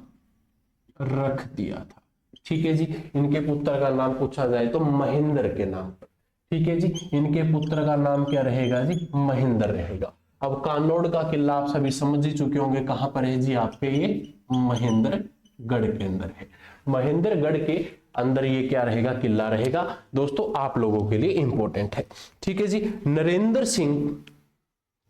रख दिया था। ठीक है जी, इनके पुत्र का नाम पूछा जाए तो महेंद्र के नाम पर। ठीक है जी, इनके पुत्र का नाम क्या रहेगा जी, महेंद्र रहेगा। अब कानोड का किला आप सभी समझ ही चुके होंगे, कहां पर है जी आपके, ये महेंद्रगढ़ के अंदर है। महेंद्रगढ़ के अंदर ये क्या रहेगा, किला रहेगा। दोस्तों आप लोगों के लिए इंपॉर्टेंट है। ठीक है जी, नरेंद्र सिंह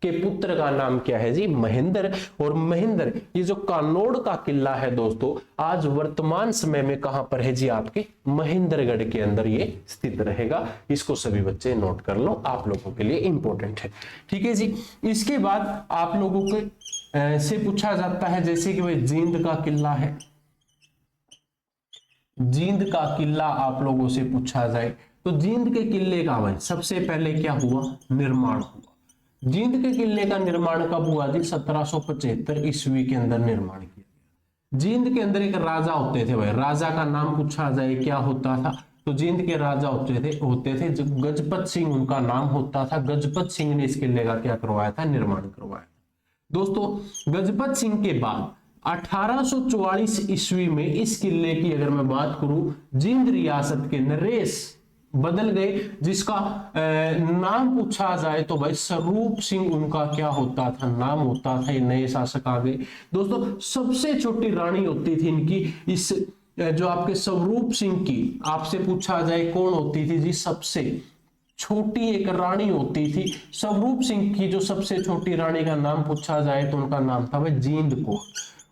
के पुत्र का नाम क्या है जी, महेंद्र। और महेंद्र, ये जो कानोड का किला है दोस्तों, आज वर्तमान समय में कहां पर है जी, आपके महेंद्रगढ़ के अंदर ये स्थित रहेगा। इसको सभी बच्चे नोट कर लो, आप लोगों के लिए इंपॉर्टेंट है। ठीक है जी, इसके बाद आप लोगों के से पूछा जाता है, जैसे कि भाई जींद का किला है। जींद का किला आप लोगों से पूछा जाए तो जींद के किले का भाई सबसे पहले क्या हुआ, निर्माण हुआ। जींद के किले का निर्माण कब हुआ जी, 1775 ईस्वी के अंदर निर्माण किया गया। जींद के अंदर एक राजा होते थे भाई, राजा का नाम पूछा जाए क्या होता था, तो जींद के राजा होते थे गजपत सिंह उनका नाम होता था। गजपत सिंह ने इस किले का क्या करवाया था, निर्माण करवाया। दोस्तों गजपत सिंह के बाद 1844 ईस्वी में इस किले की अगर मैं बात करूं, जींद रियासत के नरेश बदल गए, जिसका नाम पूछा जाए तो भाई स्वरूप सिंह उनका क्या होता था, नाम होता था। ये नए शासक आ गए दोस्तों। सबसे छोटी रानी होती थी इनकी, इस जो आपके स्वरूप सिंह की आपसे पूछा जाए कौन होती थी जी, सबसे छोटी एक रानी होती थी स्वरूप सिंह की। जो सबसे छोटी रानी का नाम पूछा जाए तो उनका नाम था भाई जींद कौर।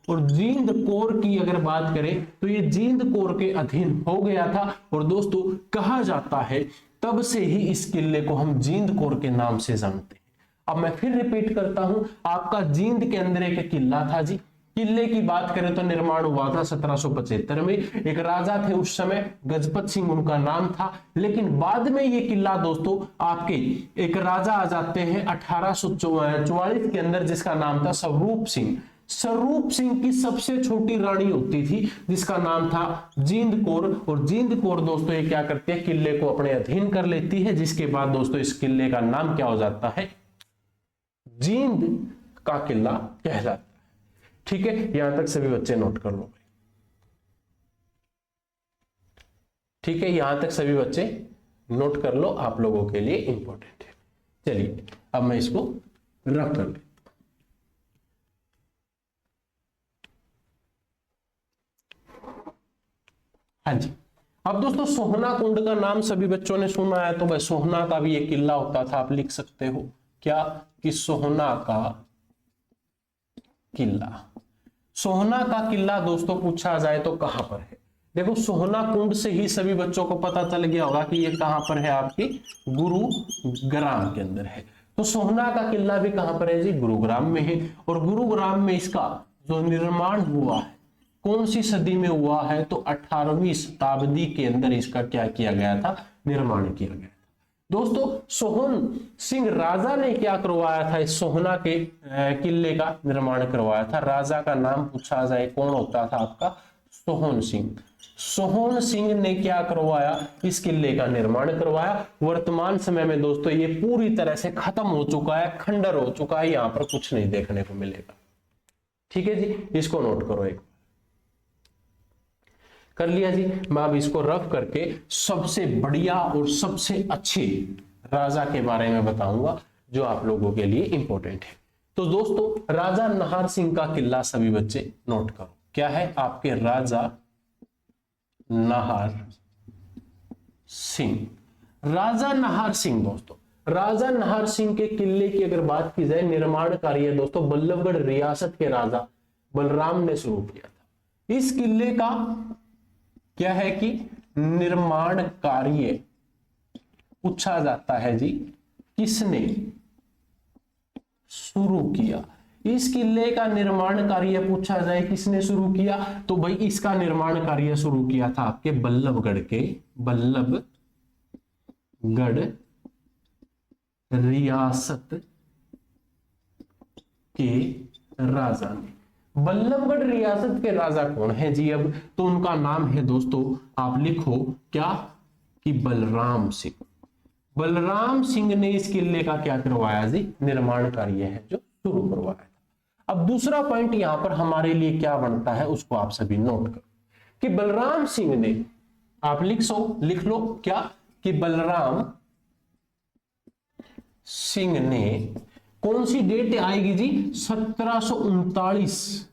और जींद कौर की अगर बात करें तो ये जींद कौर के अधीन हो गया था। और दोस्तों कहा जाता है तब से ही इस किले को हम जींद कौर के नाम से जानते हैं। अब मैं फिर रिपीट करता हूं, आपका जींद के अंदर एक किला था जी। किले की बात करें तो निर्माण हुआ था 1775 में। एक राजा थे उस समय, गजपत सिंह उनका नाम था। लेकिन बाद में ये किला दोस्तों आपके एक राजा आ जाते हैं 1844 के अंदर, जिसका नाम था स्वरूप सिंह। स्वरूप सिंह की सबसे छोटी रानी होती थी जिसका नाम था जींद कौर। और जींद कौर दोस्तों ये क्या करती है, किले को अपने अधीन कर लेती है, जिसके बाद दोस्तों इस किले का नाम क्या हो जाता है, जींद का किला कहलाता है। ठीक है, यहां तक सभी बच्चे नोट कर लो। ठीक है, यहां तक सभी बच्चे नोट कर लो, आप लोगों के लिए इंपॉर्टेंट है। चलिए अब मैं इसको रख कर लेता। हाँ जी, अब दोस्तों सोहना कुंड का नाम सभी बच्चों ने सुना है, तो भाई सोहना का भी एक किला होता था। आप लिख सकते हो क्या कि सोहना का किला। सोहना का किला दोस्तों पूछा जाए तो कहां पर है, देखो सोहना कुंड से ही सभी बच्चों को पता चल गया होगा कि ये कहां पर है, आपके गुरुग्राम के अंदर है। तो सोहना का किला भी कहां पर है जी, गुरुग्राम में है। और गुरुग्राम में इसका जो निर्माण हुआ है कौन सी सदी में हुआ है, तो 18वीं शताब्दी के अंदर इसका क्या किया गया था, निर्माण किया गया था। दोस्तों सोहन सिंह राजा ने क्या करवाया था, इस सोहना के किले का निर्माण करवाया था। राजा का नाम पूछा जाए कौन होता था आपका, सोहन सिंह। सोहन सिंह ने क्या करवाया, इस किले का निर्माण करवाया। वर्तमान समय में दोस्तों ये पूरी तरह से खत्म हो चुका है, खंडर हो चुका है, यहां पर कुछ नहीं देखने को मिलेगा। ठीक है जी, इसको नोट करो, एक कर लिया जी। मैं अब इसको रफ करके सबसे बढ़िया और सबसे अच्छे राजा के बारे में बताऊंगा जो आप लोगों के लिए इंपॉर्टेंट है। तो दोस्तों राजा नाहर सिंह का किला सभी बच्चे नोट करो, क्या है आपके राजा नाहर सिंह। राजा नाहर सिंह दोस्तों, राजा नाहर सिंह के किले की अगर बात की जाए, निर्माण कार्य दोस्तों बल्लभगढ़ रियासत के राजा बलराम ने शुरू किया था। इस किले का क्या है कि निर्माण कार्य पूछा जाता है जी, किसने शुरू किया। इस किले का निर्माण कार्य पूछा जाए किसने शुरू किया, तो भाई इसका निर्माण कार्य शुरू किया था आपके बल्लभगढ़ रियासत के राजा ने। बल्लभगढ़ रियासत के राजा कौन है जी, अब तो उनका नाम है दोस्तों, आप लिखो क्या कि बलराम सिंह। बलराम सिंह ने इस किले का क्या करवाया जी, निर्माण कार्य है जो शुरू करवाया था। अब दूसरा पॉइंट यहां पर हमारे लिए क्या बनता है उसको आप सभी नोट करो कि बलराम सिंह ने, आप लिख लो क्या कि बलराम सिंह ने, कौन सी डेट आएगी जी, 1739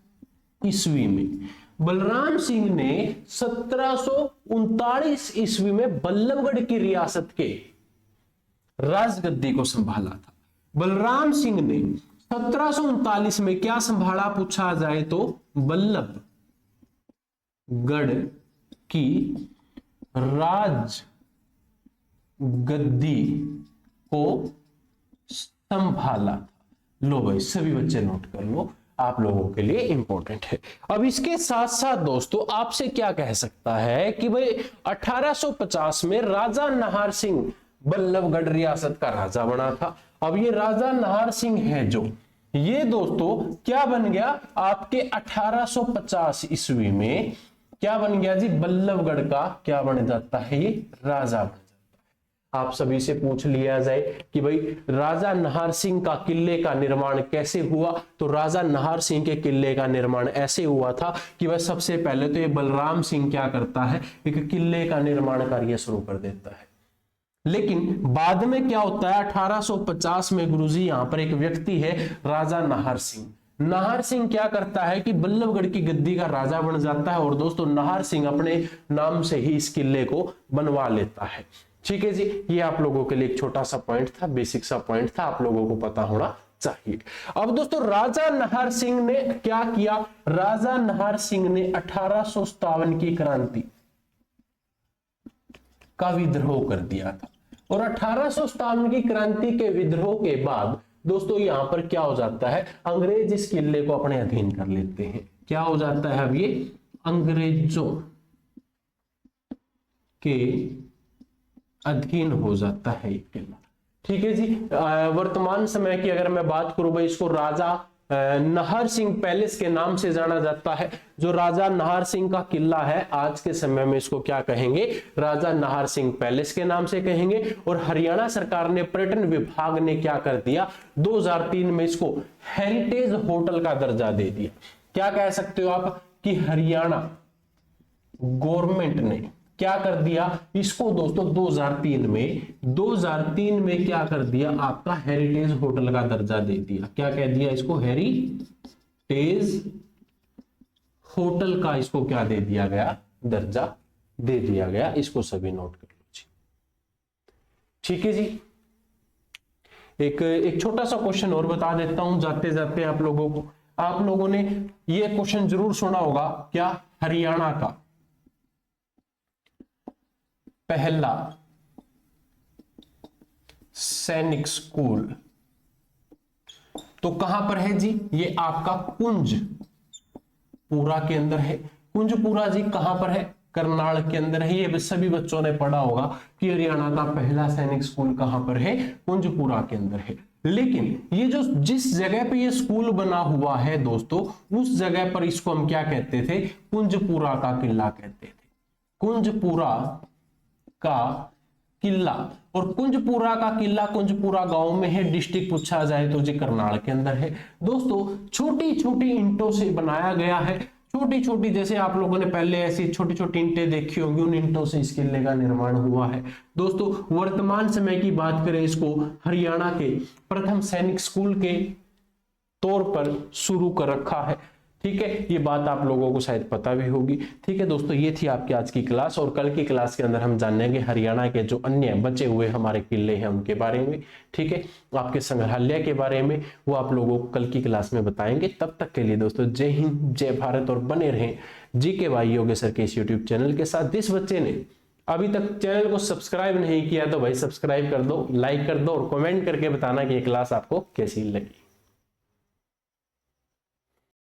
ईस्वी में। बलराम सिंह ने 1739 ईस्वी में बल्लभगढ़ की रियासत के राजगद्दी को संभाला था। बलराम सिंह ने 1739 में क्या संभाला पूछा जाए तो बल्लभगढ़ की राजगद्दी को संभाला था। लो भाई सभी बच्चे नोट कर लो, आप लोगों के लिए इंपॉर्टेंट है। अब इसके साथ साथ दोस्तों आपसे क्या कह सकता है कि भाई 1850 में राजा नाहर सिंह बल्लभगढ़ रियासत का राजा बना था। अब ये राजा नाहर सिंह है जो, ये दोस्तों क्या बन गया आपके 1850 ईस्वी में क्या बन गया जी, बल्लभगढ़ का क्या बन जाता है, ये राजा बन जाता है। आप सभी से पूछ लिया जाए कि भाई राजा नाहर सिंह का किले का निर्माण कैसे हुआ, तो राजा नाहर सिंह के किले का निर्माण ऐसे हुआ था कि वह सबसे पहले तो ये बलराम सिंह क्या करता है, एक किले का निर्माण कार्य शुरू कर देता है। लेकिन बाद में क्या होता है, 1850 में गुरुजी यहां पर एक व्यक्ति है राजा नाहर सिंह। नाहर सिंह क्या करता है कि बल्लभगढ़ की गद्दी का राजा बन जाता है और दोस्तों नाहर सिंह अपने नाम से ही इस किले को बनवा लेता है। ठीक है जी, ये आप लोगों के लिए एक छोटा सा पॉइंट था, बेसिक सा पॉइंट था, आप लोगों को पता होना चाहिए। अब दोस्तों राजा नाहर सिंह ने क्या किया, राजा नाहर सिंह ने 1857 की क्रांति का विद्रोह कर दिया था और 1857 की क्रांति के विद्रोह के बाद दोस्तों यहां पर क्या हो जाता है, अंग्रेज इस किले को अपने अधीन कर लेते हैं। क्या हो जाता है, अब ये अंग्रेजों के अधीन हो जाता है ये किला। ठीक है जी, वर्तमान समय की अगर मैं बात करूं भाई, इसको राजा नाहर सिंह पैलेस के नाम से जाना जाता है। जो राजा नाहर सिंह का किला है आज के समय में इसको क्या कहेंगे, राजा नाहर सिंह पैलेस के नाम से कहेंगे। और हरियाणा सरकार ने पर्यटन विभाग ने क्या कर दिया, 2003 में इसको हेरिटेज होटल का दर्जा दे दिया। क्या कह सकते हो आप कि हरियाणा गवर्नमेंट ने क्या कर दिया इसको दोस्तों, 2003 में क्या कर दिया, आपका हेरिटेज होटल का दर्जा दे दिया। क्या कह दिया इसको, हेरिटेज होटल का इसको क्या दे दिया गया, दर्जा दे दिया गया। इसको सभी नोट कर लो जी। ठीक है जी, एक छोटा सा क्वेश्चन और बता देता हूं जाते जाते आप लोगों को। आप लोगों ने ये क्वेश्चन जरूर सुना होगा, क्या हरियाणा का पहला सैनिक स्कूल तो कहां पर है जी, ये आपका कुंजपुरा के अंदर है। कुंजपुरा जी कहां पर है, करनाल के अंदर है। ये सभी बच्चों ने पढ़ा होगा कि हरियाणा का पहला सैनिक स्कूल कहां पर है, कुंजपुरा के अंदर है। लेकिन ये जो जिस जगह पे ये स्कूल बना हुआ है दोस्तों, उस जगह पर इसको हम क्या कहते थे, कुंजपुरा का किला कहते थे। कुंजपुरा का किला, और कुंजपुरा का किला कुंजपुरा गांव में है। डिस्ट्रिक्ट पूछा जाए तो जी करनाल के अंदर है। दोस्तों छोटी छोटी ईंटों से बनाया गया है, छोटी छोटी, जैसे आप लोगों ने पहले ऐसी छोटी छोटी ईंटें देखी होंगी, उन ईंटों से इस किले का निर्माण हुआ है। दोस्तों वर्तमान समय की बात करें, इसको हरियाणा के प्रथम सैनिक स्कूल के तौर पर शुरू कर रखा है। ठीक है, ये बात आप लोगों को शायद पता भी होगी। ठीक है दोस्तों, ये थी आपकी आज की क्लास, और कल की क्लास के अंदर हम जानेंगे हरियाणा के जो अन्य बचे हुए हमारे किले हैं उनके बारे में। ठीक है, आपके संग्रहालय के बारे में वो आप लोगों को कल की क्लास में बताएंगे। तब तक के लिए दोस्तों जय हिंद, जय भारत, और बने रहें जीके बाई योगेसर के इस यूट्यूब चैनल के साथ। जिस बच्चे ने अभी तक चैनल को सब्सक्राइब नहीं किया तो भाई सब्सक्राइब कर दो, लाइक कर दो, और कमेंट करके बताना कि ये क्लास आपको कैसी लगी।